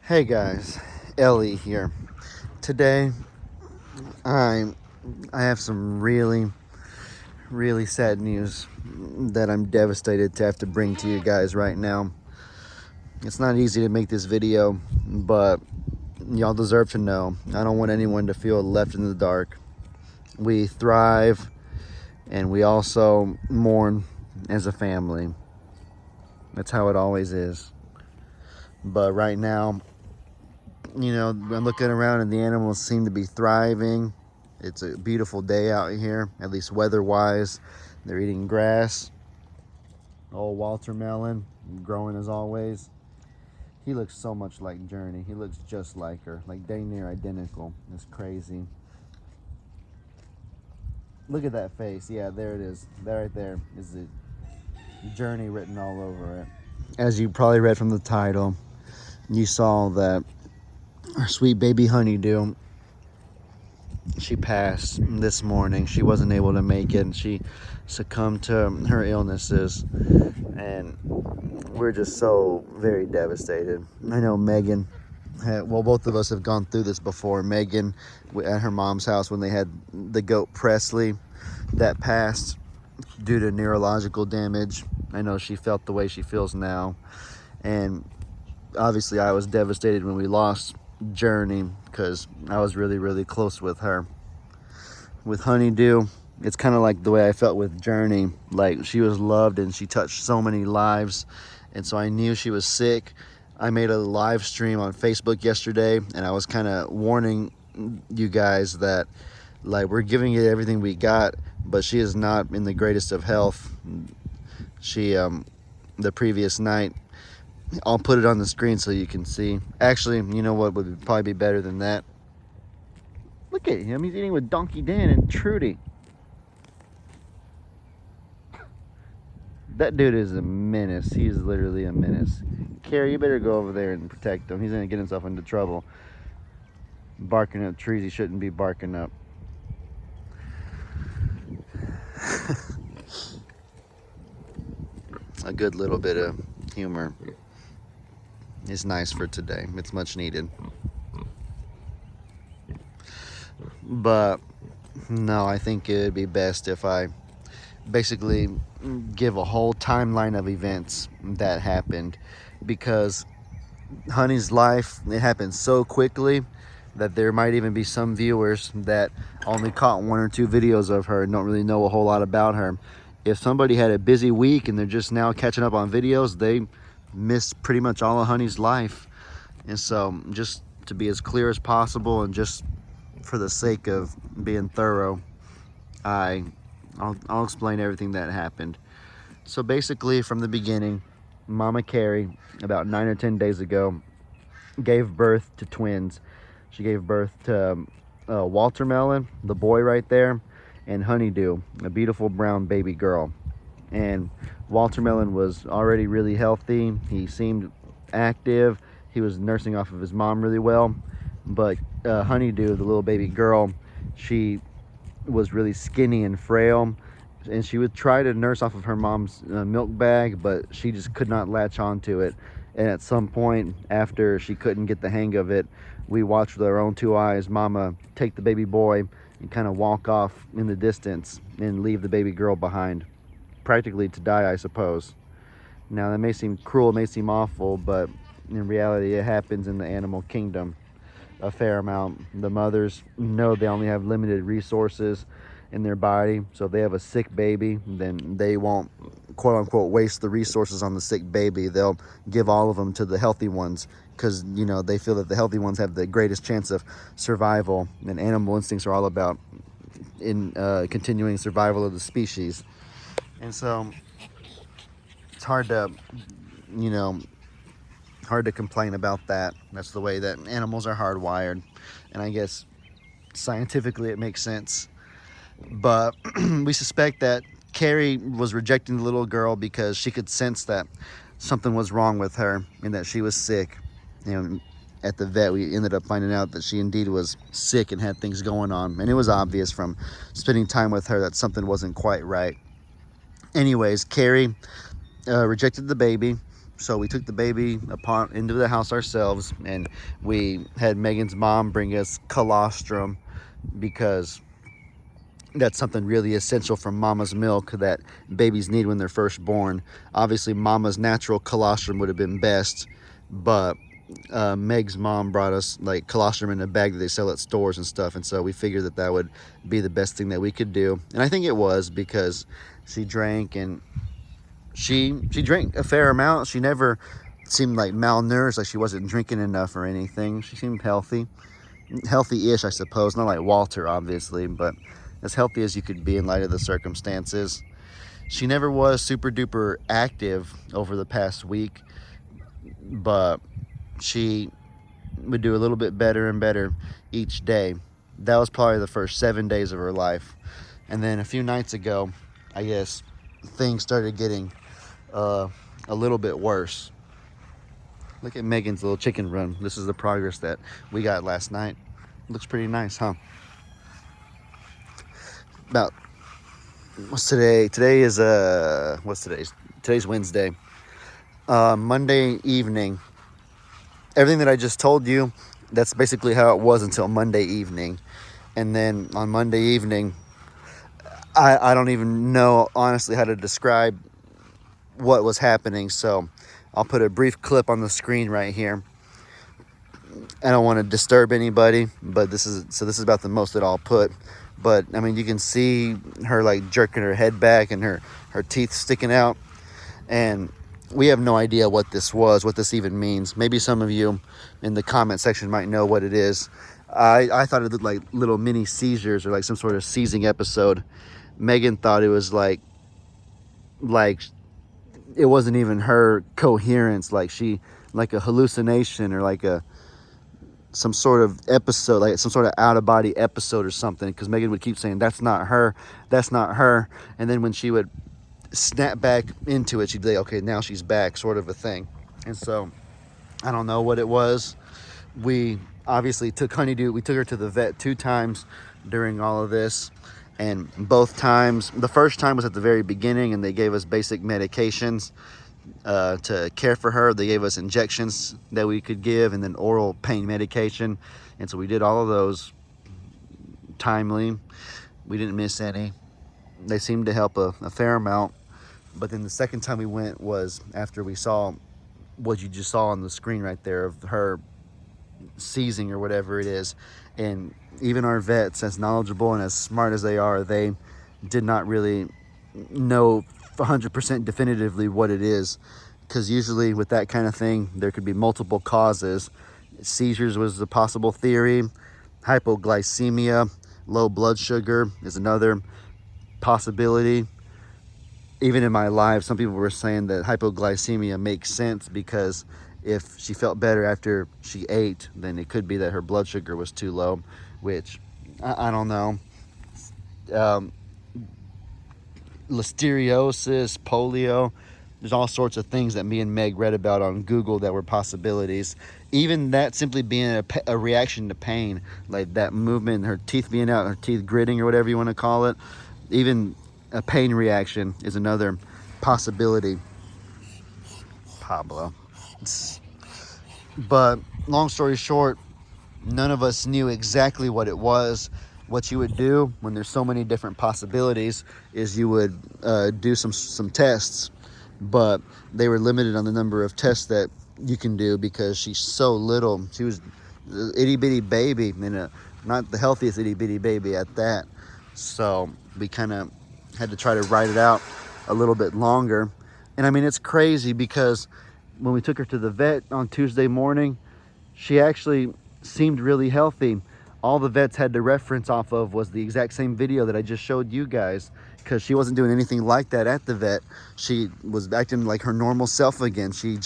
Hey guys, Ellie here. Today, I I have some really sad news that I'm devastated to have to bring to you guys right now. It's not easy to make this video, but y'all deserve to know. I don't want anyone to feel left in the dark. We thrive and we also mourn as a family. That's how it always is. But right now, I'm looking around and the animals seem to be thriving. It's a beautiful day out here, at least weather-wise. They're eating grass. Old Walter Melon, growing as always. He looks so much like Journey. He looks just like her, like dang near identical. It's crazy. Look at that face. Yeah, there it is. That right there is the Journey written all over it. As you probably read from the title, you saw that our sweet baby Honeydew, she passed this morning. She wasn't able to make it. She succumbed to her illnesses, and we're just so very devastated. I know Megan both of us have gone through this before. Megan at her mom's house when they had the goat Presley that passed due to neurological damage. I know she felt the way she feels now, and obviously I was devastated when we lost Journey because I was really close with her. With Honeydew, it's kind of like the way I felt with Journey. Like, she was loved and she touched so many lives, and so I knew she was sick. I made a live stream on Facebook yesterday, and I was kind of warning you guys that, like, we're giving it everything we got, but she is not in the greatest of health. She the previous night, I'll put it on the screen so you can see. Actually, you know what would probably be better than that? Look at him. He's eating with Donkey Dan and Trudy. That dude is a menace. He's literally a menace. Carrie, you better go over there and protect him. He's going to get himself into trouble. Barking up trees he shouldn't be barking up. A good little bit of humor is nice for today. It's much needed. But no, I think it would be best if I basically give a whole timeline of events that happened, because Honey's life, it happened so quickly that there might even be some viewers that only caught one or two videos of her and don't really know a whole lot about her. If somebody had a busy week and they're just now catching up on videos, they missed pretty much all of Honey's life. And so, just to be as clear as possible and just for the sake of being thorough, I'll explain everything that happened. So basically, from the beginning, Mama Carrie, about 9 or 10 days ago, gave birth to twins. She gave birth to Walter Melon, the boy right there, and Honeydew, a beautiful brown baby girl. And Walter Melon was already really healthy. He seemed active. He was nursing off of his mom really well. But Honeydew, the little baby girl, she was really skinny and frail, and she would try to nurse off of her mom's milk bag, but she just could not latch onto it. And at some point, after she couldn't get the hang of it, we watched with our own two eyes Mama take the baby boy and kind of walk off in the distance and leave the baby girl behind, practically to die, I suppose. Now, that may seem cruel, it may seem awful, but in reality, it happens in the animal kingdom a fair amount. The mothers know they only have limited resources in their body, so if they have a sick baby, then they won't, quote unquote, waste the resources on the sick baby. They'll give all of them to the healthy ones, because they feel that the healthy ones have the greatest chance of survival, and animal instincts are all about continuing survival of the species. And so it's hard to complain about that. That's the way that animals are hardwired, and I guess scientifically it makes sense. But we suspect that Carrie was rejecting the little girl because she could sense that something was wrong with her and that she was sick. At the vet, we ended up finding out that she indeed was sick and had things going on, and it was obvious from spending time with her that something wasn't quite right. Anyways, Carrie rejected the baby. So we took the baby into the house ourselves, and we had Megan's mom bring us colostrum, because that's something really essential from mama's milk that babies need when they're first born. Obviously, mama's natural colostrum would have been best, but Meg's mom brought us like colostrum in a bag that they sell at stores and stuff, and so we figured that that would be the best thing that we could do. And I think it was, because she drank, and she drank a fair amount. She never seemed like malnourished, like she wasn't drinking enough or anything. She seemed healthy-ish, I suppose. Not like Walter, obviously, but as healthy as you could be in light of the circumstances. She never was super duper active over the past week, but she would do a little bit better and better each day. That was probably the first 7 days of her life. And then a few nights ago, I guess, things started getting a little bit worse. Look at Megan's little chicken run. This is the progress that we got last night. Looks pretty nice, huh? About, what's today? Today is today's Wednesday. Monday evening, everything that I just told you, that's basically how it was until Monday evening. And then on Monday evening, I don't even know honestly how to describe what was happening, so I'll put a brief clip on the screen right here. I don't want to disturb anybody, but this is about the most that I'll put. But I mean, you can see her like jerking her head back and her teeth sticking out, and we have no idea what this was, what this even means. Maybe some of you in the comment section might know what it is. I thought it looked like little mini seizures or like some sort of seizing episode. Megan thought it was like it wasn't even her coherence, like a hallucination, or like some sort of episode, like some sort of out-of-body episode or something, because Megan would keep saying, that's not her, and then when she would snap back into it, she'd be like, okay, now she's back, sort of a thing. And so I don't know what it was. We obviously took Honeydew, we took her to the vet 2 times during all of this, and both times, the first time was at the very beginning, and they gave us basic medications to care for her. They gave us injections that we could give, and then oral pain medication, and so we did all of those timely. We didn't miss any. They seemed to help a fair amount. But then the second time we went was after we saw what you just saw on the screen right there of her seizing or whatever it is. And even our vets, as knowledgeable and as smart as they are, they did not really know 100% definitively what it is, because usually with that kind of thing there could be multiple causes. Seizures was a possible theory. Hypoglycemia, low blood sugar, is another possibility. Even in my live, some people were saying that hypoglycemia makes sense, because if she felt better after she ate, then it could be that her blood sugar was too low, which I don't know. Listeriosis, polio, there's all sorts of things that me and Meg read about on Google that were possibilities. Even that simply being a reaction to pain, like that movement, her teeth being out, her teeth gritting, or whatever you want to call it, even a pain reaction is another possibility. Pablo. But long story short, none of us knew exactly what it was. What you would do when there's so many different possibilities is you would do some tests, but they were limited on the number of tests that you can do because she's so little. She was an itty bitty baby, and not the healthiest itty bitty baby at that. So we kind of had to try to ride it out a little bit longer. And I mean, it's crazy because when we took her to the vet on Tuesday morning, she actually seemed really healthy. All the vets had to reference off of was the exact same video that I just showed you guys, because she wasn't doing anything like that at the vet. She was acting like her normal self again. She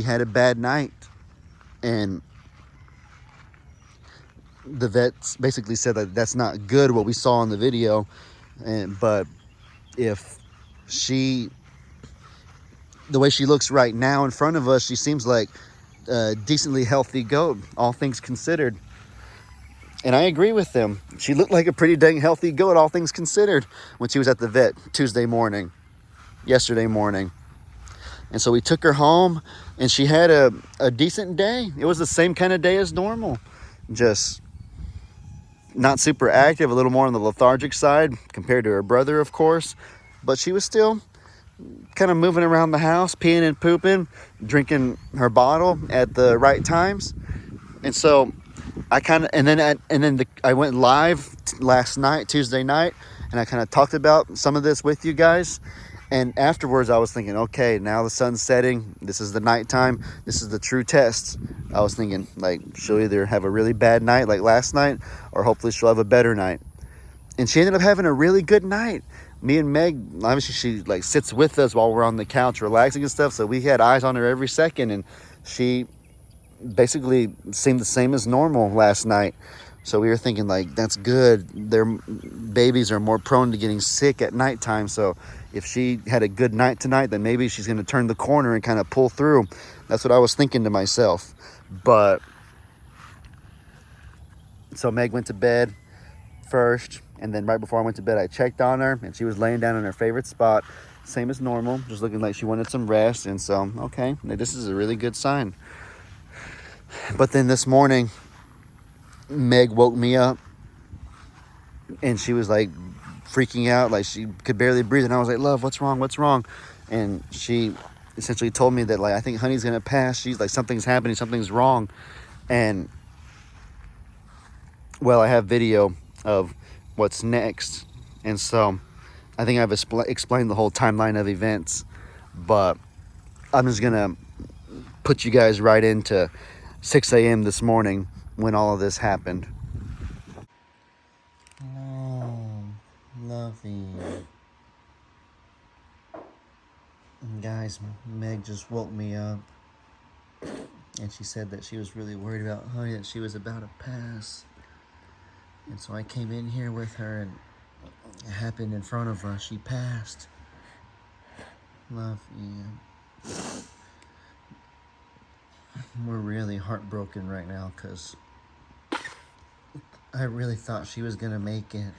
had a bad night, and the vets basically said that that's not good, what we saw in the video. But if the way she looks right now in front of us, she seems like a decently healthy goat, all things considered. And I agree with them. She looked like a pretty dang healthy goat, all things considered, when she was at the vet yesterday morning. And so we took her home, and she had a decent day. It was the same kind of day as normal. Just not super active, a little more on the lethargic side compared to her brother, of course. But she was still kind of moving around the house, peeing and pooping, drinking her bottle at the right times. And so I kind of, I went live last night, Tuesday night, and I kind of talked about some of this with you guys. And afterwards, I was thinking, okay, now the sun's setting. This is the nighttime. This is the true test. I was thinking, like, she'll either have a really bad night like last night, or hopefully she'll have a better night. And she ended up having a really good night. Me and Meg, obviously, she like sits with us while we're on the couch relaxing and stuff. So we had eyes on her every second, and she basically seemed the same as normal last night. So we were thinking, like, that's good. Their babies are more prone to getting sick at nighttime. So if she had a good night tonight, then maybe she's going to turn the corner and kind of pull through. That's what I was thinking to myself. But so Meg went to bed first, and then right before I went to bed, I checked on her, and she was laying down in her favorite spot, same as normal, just looking like she wanted some rest. And so, okay, this is a really good sign. But then this morning, Meg woke me up, and she was like freaking out, like she could barely breathe. And I was like, love, what's wrong? What's wrong? And she essentially told me that, like, I think Honey's gonna pass. She's like, something's happening, something's wrong. And well, I have video of what's next. And so I think I've explained the whole timeline of events, but I'm just gonna put you guys right into 6 a.m. this morning when all of this happened. Oh, lovey. Guys, Meg just woke me up, and she said that she was really worried about Honey, that she was about to pass. And so I came in here with her, and it happened in front of us. She passed. Love you. We're really heartbroken right now because I really thought she was going to make it.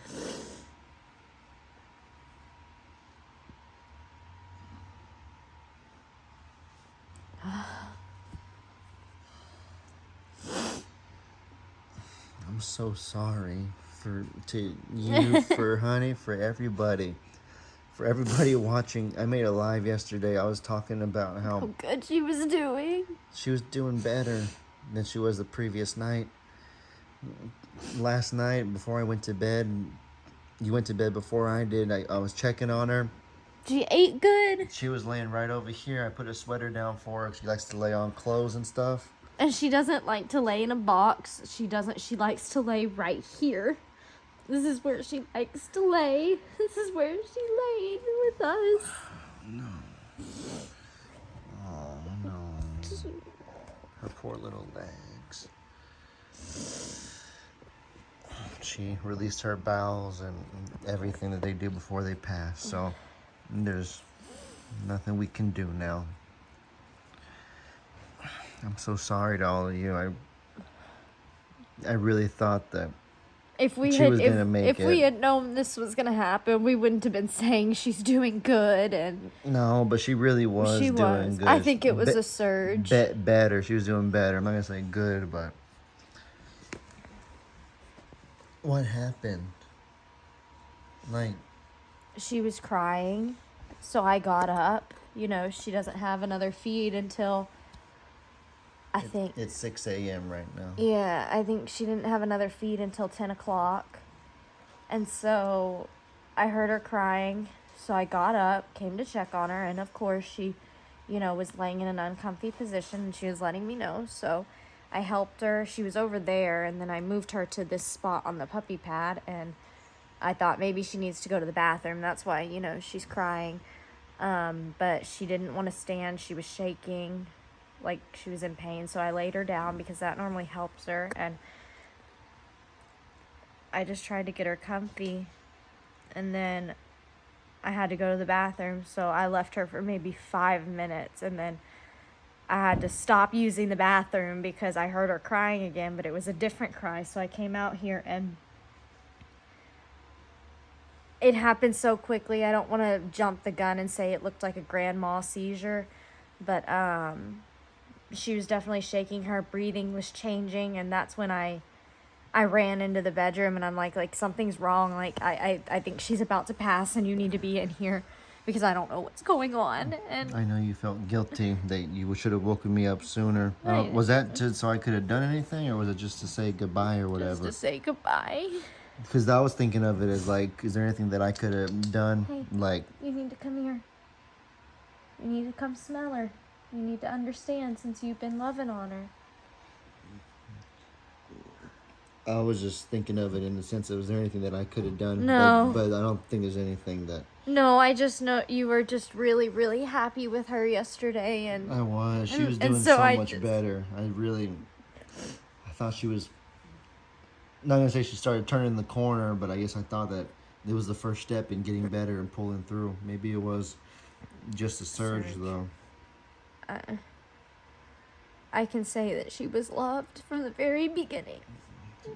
I'm so sorry to you, for Honey, for everybody. For everybody watching. I made a live yesterday. I was talking about how good she was doing. She was doing better than she was the previous night. Last night, before I went to bed, you went to bed before I did, I was checking on her. She ate good. She was laying right over here. I put a sweater down for her. She likes to lay on clothes and stuff. And she doesn't like to lay in a box. She likes to lay right here. This is where she likes to lay. This is where she laid with us. No. Oh, no. Her poor little legs. She released her bowels and everything that they do before they pass. So there's nothing we can do now. I'm so sorry to all of you. I really thought that if we had known this was gonna happen, we wouldn't have been saying she's doing good. And no, but she really was doing good. I think it was a surge. Better. She was doing better. I'm not gonna say good, but what happened? Like, she was crying, so I got up. You know, she doesn't have another feed until I think it's 6 a.m. right now. Yeah, I think she didn't have another feed until 10 o'clock. And so I heard her crying. So I got up, came to check on her. And of course she, was laying in an uncomfy position, and she was letting me know. So I helped her. She was over there. And then I moved her to this spot on the puppy pad. And I thought maybe she needs to go to the bathroom. That's why, she's crying. But she didn't want to stand. She was shaking, like she was in pain. So I laid her down because that normally helps her, and I just tried to get her comfy, and then I had to go to the bathroom. So I left her for maybe 5 minutes, and then I had to stop using the bathroom because I heard her crying again, but it was a different cry. So I came out here, and it happened so quickly. I don't want to jump the gun and say it looked like a grand mal seizure, But she was definitely shaking. Her breathing was changing, and that's when I ran into the bedroom, and I'm like something's wrong. Like I think she's about to pass, and you need to be in here because I don't know what's going on. And I know you felt guilty that you should have woken me up sooner. Right. Was that so I could have done anything, or was it just to say goodbye or just whatever? to say goodbye. Because I was thinking of it as like, is there anything that I could have done? Hey. Like, You need to come here. You need to come smell her. You need to understand since you've been loving on her. I was just thinking of it in the sense of, was there anything that I could have done? No. But I don't think there's anything that... No, I just know you were just really, really happy with her yesterday, and I was. She was and doing so so I much just- better. I thought she was... Not going to say she started turning the corner, but I guess I thought that it was the first step in getting better and pulling through. Maybe it was just a surge. Though. I can say that she was loved from the very beginning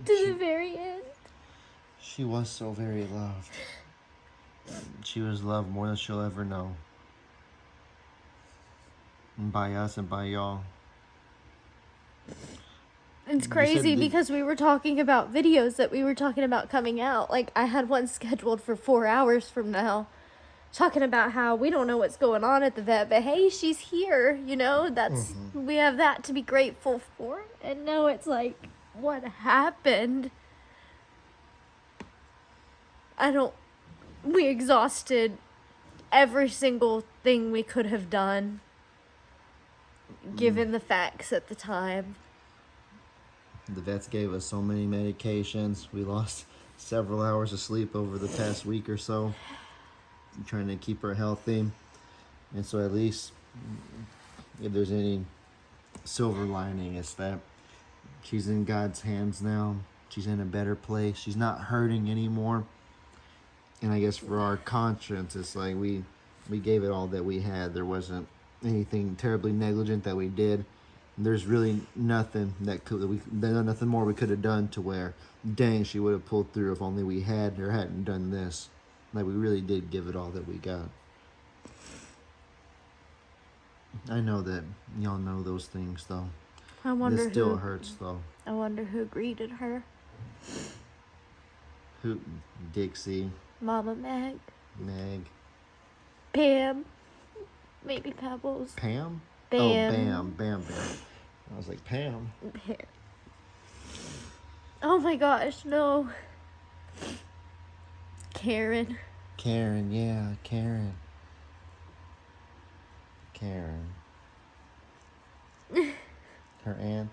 to the very end. She was so very loved. She was loved more than she'll ever know. And by us and by y'all. It's crazy that- because we were talking about videos that we were talking about coming out. Like, I had one scheduled for 4 hours from now, talking about how we don't know what's going on at the vet, but hey, she's here, you know? That's we have that to be grateful for. And now it's like, what happened? We exhausted every single thing we could have done, given the facts at the time. The vets gave us so many medications. We lost several hours of sleep over the past week or so, trying to keep her healthy. And so at least, if there's any silver lining, it's that she's in God's hands now. She's in a better place. She's not hurting anymore. And I guess for our conscience, it's like we gave it all that we had. There wasn't anything terribly negligent that we did. There's really nothing nothing more we could have done to where, dang, she would have pulled through if only we had or hadn't done this. Like, we really did give it all that we got. I know that y'all know those things, though. I wonder It still hurts, though. I wonder who greeted her. Who? Dixie, Mama Meg, Meg, Pam, maybe Pebbles. Pam? Bam. Oh, Bam. I was like, Pam? Pam. Oh my gosh, no. Karen. Karen, yeah, Karen. Her aunt.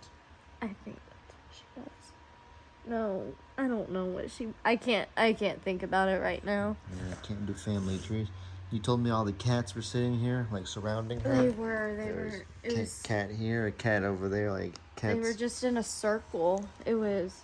I think that's what she does. No, I don't know what she. I can't think about it right now. Yeah, I can't do family trees. You told me all the cats were sitting here, like surrounding her. They were. It was. Cat here, a cat over there, like cats. They were just in a circle. It was.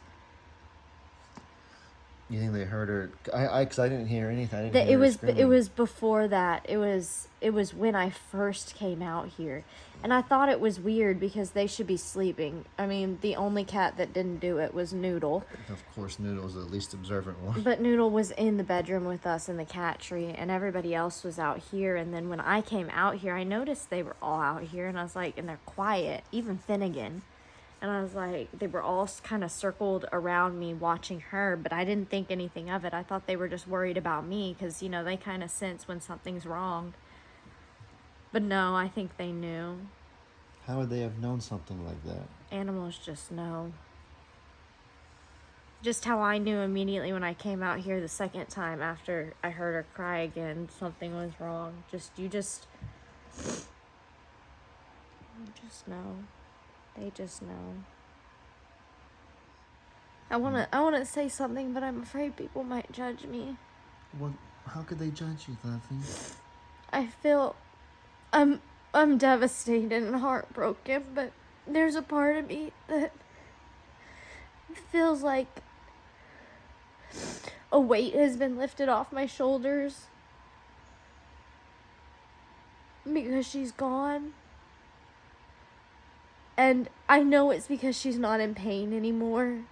You think they heard her? Cause I didn't hear anything. I didn't hear It her was. screaming. It was before that. It was when I first came out here, and I thought it was weird because they should be sleeping. I mean, the only cat that didn't do it was Noodle. Of course, Noodle's the least observant one. But Noodle was in the bedroom with us in the cat tree, and everybody else was out here. And then when I came out here, I noticed they were all out here, and I was like, and they're quiet, even Finnegan. And I was like, they were all kind of circled around me watching her, but I didn't think anything of it. I thought they were just worried about me because, you know, they kind of sense when something's wrong. But no, I think they knew. How would they have known something like that? Animals just know. Just how I knew immediately when I came out here the second time after I heard her cry again, something was wrong. You just know. They just know. I wanna say something, but I'm afraid people might judge me. What? How could they judge you, Fluffy? I feel I'm devastated and heartbroken, but there's a part of me that feels like a weight has been lifted off my shoulders because she's gone. And I know it's because she's not in pain anymore.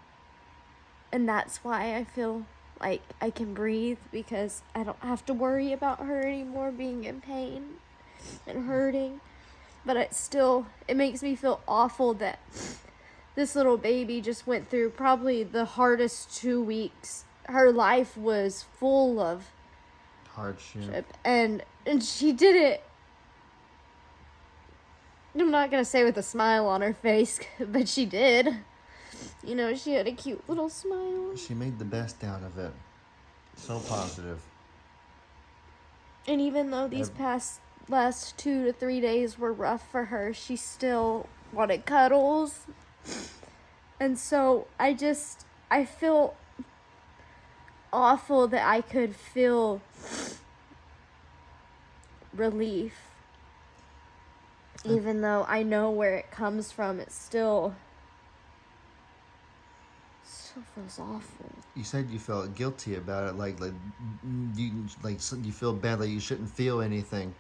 And that's why I feel like I can breathe, because I don't have to worry about her anymore being in pain and hurting. but it makes me feel awful that this little baby just went through probably the hardest 2 weeks. Her life was full of hardship, and she did it. I'm not gonna say with a smile on her face, but she did. You know, she had a cute little smile. She made the best out of it. So positive. And even though these last 2 to 3 days were rough for her, she still wanted cuddles. And so I feel awful that I could feel relief. Even though I know where it comes from, it still feels awful. You said you felt guilty about it, like you feel bad, like you shouldn't feel anything.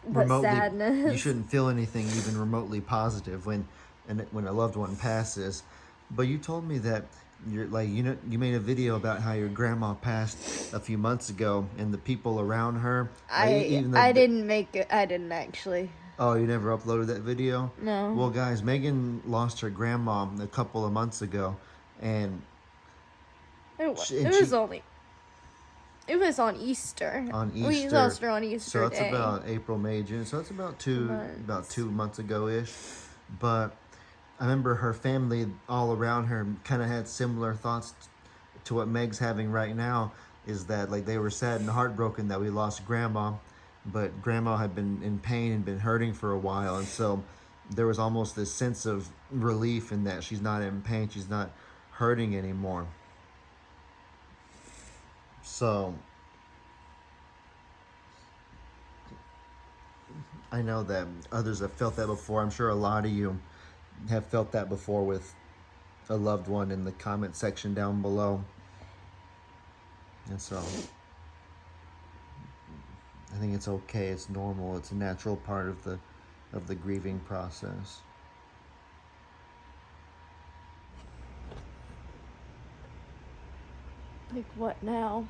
But sadness. You shouldn't feel anything even remotely positive when a loved one passes. But you told me that you made a video about how your grandma passed a few months ago, and the people around her. I didn't actually. Oh, you never uploaded that video? No. Well, guys, Megan lost her grandma a couple of months ago, and it was on Easter. On Easter. We lost her on Easter So that's Day. about April, May, June. So that's about 2 months ago-ish. But I remember her family all around her kind of had similar thoughts to what Meg's having right now, is that like they were sad and heartbroken that we lost grandma, but grandma had been in pain and been hurting for a while, and so there was almost this sense of relief in that she's not in pain, she's not hurting anymore. So I know that others have felt that before. I'm sure a lot of you have felt that before with a loved one in the comment section down below. And so I think it's okay, it's normal, it's a natural part of the grieving process. Like, what now?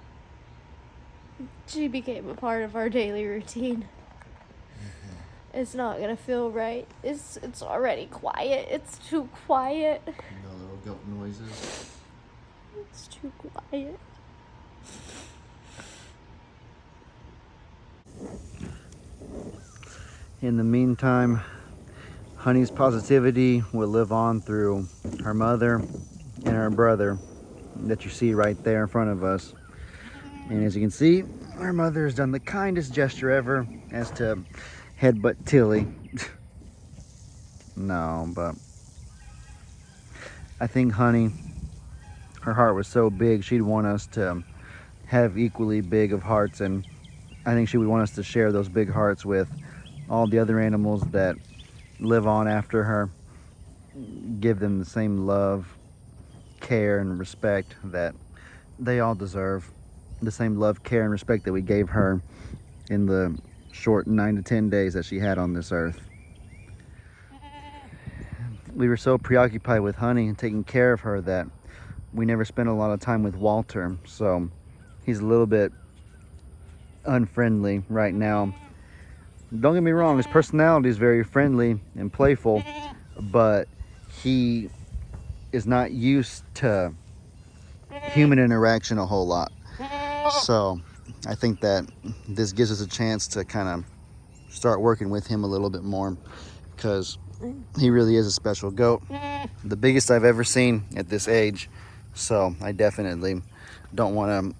She became a part of our daily routine. Mm-hmm. It's not gonna feel right. It's already quiet. It's too quiet. No little goat noises. It's too quiet. In the meantime, Honey's positivity will live on through her mother and her brother that you see right there in front of us. And as you can see, our mother has done the kindest gesture ever as to headbutt Tilly. No, but I think Honey, her heart was so big, she'd want us to have equally big of hearts, and I think she would want us to share those big hearts with all the other animals that live on after her. Give them the same love, care, and respect that they all deserve. The same love, care, and respect that we gave her in the short 9 to 10 days that she had on this earth. We were so preoccupied with Honey and taking care of her that we never spent a lot of time with Walter, so he's a little bit unfriendly right now. Don't get me wrong, his personality is very friendly and playful, but he is not used to human interaction a whole lot. So I think that this gives us a chance to kind of start working with him a little bit more, because he really is a special goat. The biggest I've ever seen at this age. So I definitely don't want to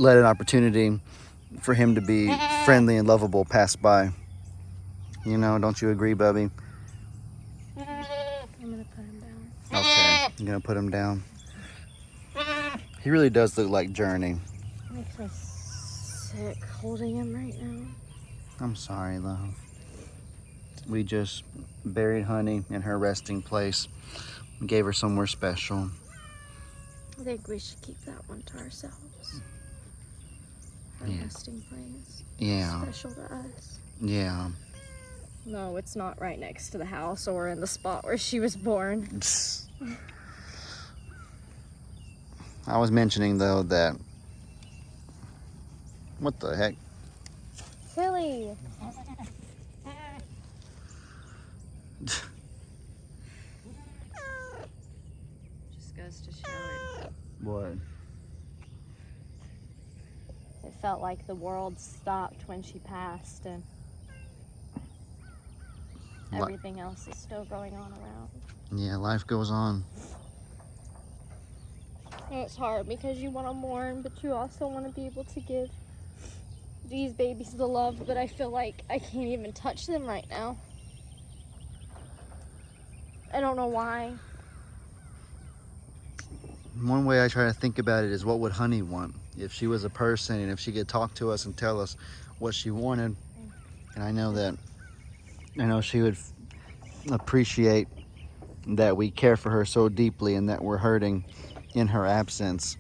let an opportunity for him to be friendly and lovable pass by. You know, don't you agree, Bubby? I'm gonna put him down. Okay, I'm gonna put him down. He really does look like Journey. Makes me sick holding him right now. I'm sorry, love. We just buried Honey in her resting place. We gave her somewhere special. I think we should keep that one to ourselves. Our resting place. Yeah. Special to us. Yeah. No, it's not right next to the house or in the spot where she was born. I was mentioning though that, what the heck? Silly. goes to show it. What? It felt like the world stopped when she passed, and everything else is still going on around. Yeah, life goes on. And it's hard because you want to mourn, but you also want to be able to give these babies the love, but I feel like I can't even touch them right now. I don't know why. One way I try to think about it is, what would Honey want if she was a person and if she could talk to us and tell us what she wanted? And I know she would appreciate that we care for her so deeply and that we're hurting in her absence.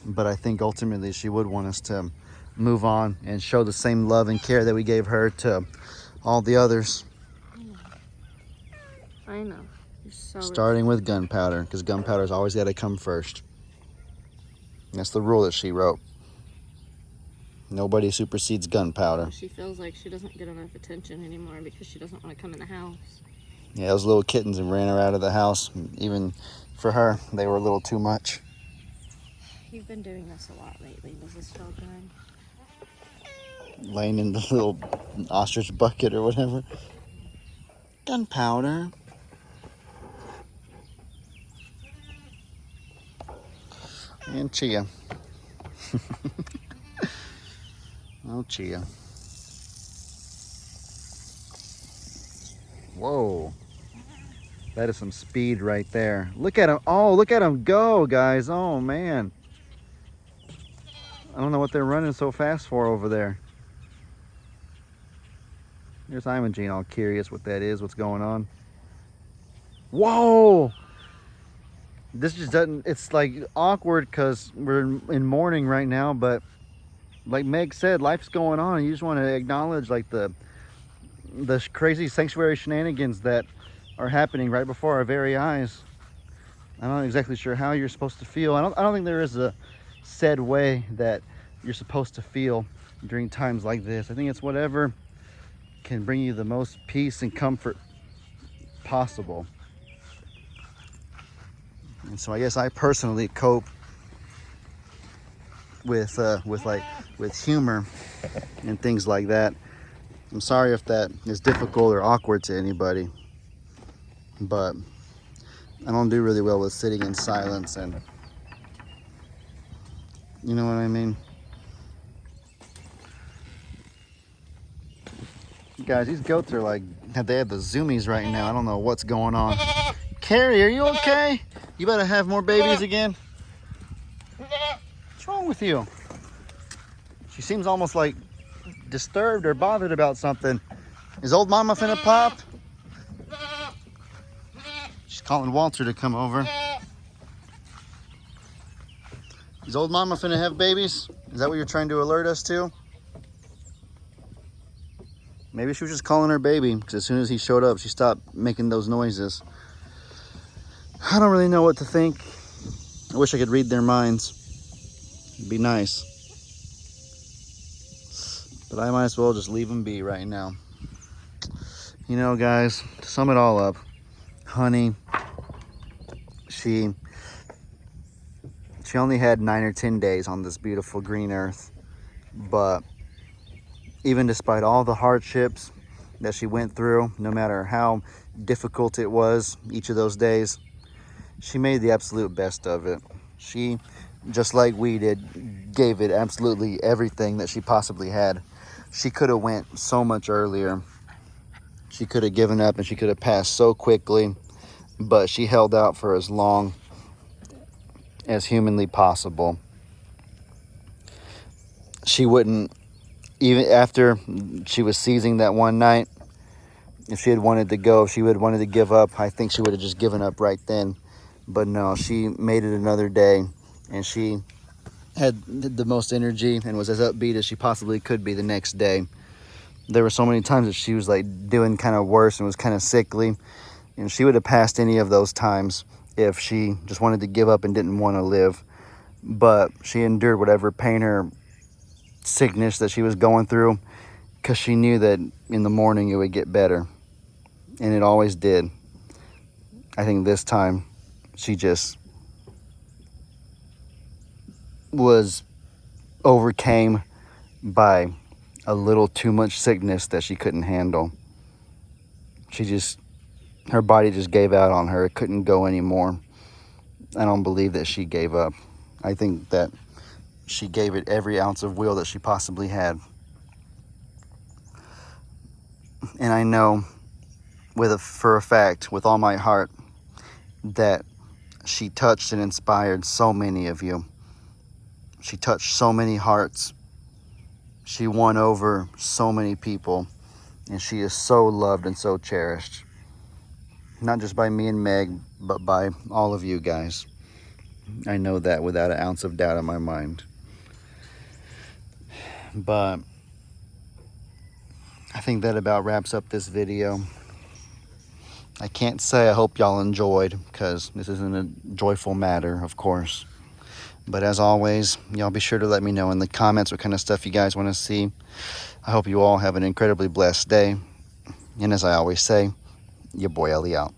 But I think ultimately she would want us to move on and show the same love and care that we gave her to all the others. I know. So starting with gunpowder, because gunpowder's always got to come first. That's the rule that she wrote. Nobody supersedes gunpowder. She feels like she doesn't get enough attention anymore because she doesn't want to come in the house. Yeah, those little kittens and ran her out of the house. Even for her, they were a little too much. You've been doing this a lot lately. Does this feel good? Laying in the little ostrich bucket or whatever. Gunpowder. And Chia. Oh, Chia. Whoa. That is some speed right there. Look at him. Oh, look at him go, guys. Oh, man. I don't know what they're running so fast for over there. Here's Imogene, all curious what that is, what's going on. Whoa! This just doesn't, it's like awkward because we're in mourning right now, but like Meg said, life's going on. You just want to acknowledge like the crazy sanctuary shenanigans that are happening right before our very eyes. I'm not exactly sure how you're supposed to feel. I don't think there is a said way that you're supposed to feel during times like this. I think it's whatever can bring you the most peace and comfort possible. And so I guess I personally cope with humor and things like that. I'm sorry if that is difficult or awkward to anybody, but I don't do really well with sitting in silence, and you know what I mean? Guys, these goats are like, they have the zoomies right now. I don't know what's going on. Carrie, are you okay? You better have more babies again. What's wrong with you? She seems almost like disturbed or bothered about something. Is old mama finna pop? She's calling Walter to come over. Is old mama finna have babies? Is that what you're trying to alert us to? Maybe she was just calling her baby, because as soon as he showed up, she stopped making those noises. I don't really know what to think. I wish I could read their minds. It'd be nice. But I might as well just leave them be right now. You know, guys, to sum it all up, Honey, she only had 9 or 10 days on this beautiful green earth. But even despite all the hardships that she went through, no matter how difficult it was each of those days, she made the absolute best of it. She, just like we did, gave it absolutely everything that she possibly had. She could have went so much earlier. She could have given up and she could have passed so quickly, but she held out for as long as humanly possible. She wouldn't, even after she was seizing that one night, if she had wanted to go, if she would have wanted to give up, I think she would have just given up right then. But no, she made it another day, and she had the most energy and was as upbeat as she possibly could be the next day. There were so many times that she was like doing kind of worse and was kind of sickly, and she would have passed any of those times if she just wanted to give up and didn't want to live. But she endured whatever pain or sickness that she was going through, because she knew that in the morning it would get better, and it always did. I think this time she just was overcame by a little too much sickness that she couldn't handle. Her body just gave out on her. It couldn't go anymore. I don't believe that she gave up. I think that she gave it every ounce of will that she possibly had. And I know for a fact, with all my heart, that she touched and inspired so many of you. She touched so many hearts. She won over so many people. And she is so loved and so cherished. Not just by me and Meg, but by all of you guys. I know that without an ounce of doubt in my mind. But I think that about wraps up this video. I can't say I hope y'all enjoyed, because this isn't a joyful matter, of course. But as always, y'all be sure to let me know in the comments what kind of stuff you guys want to see. I hope you all have an incredibly blessed day. And as I always say, your boy Ellie out.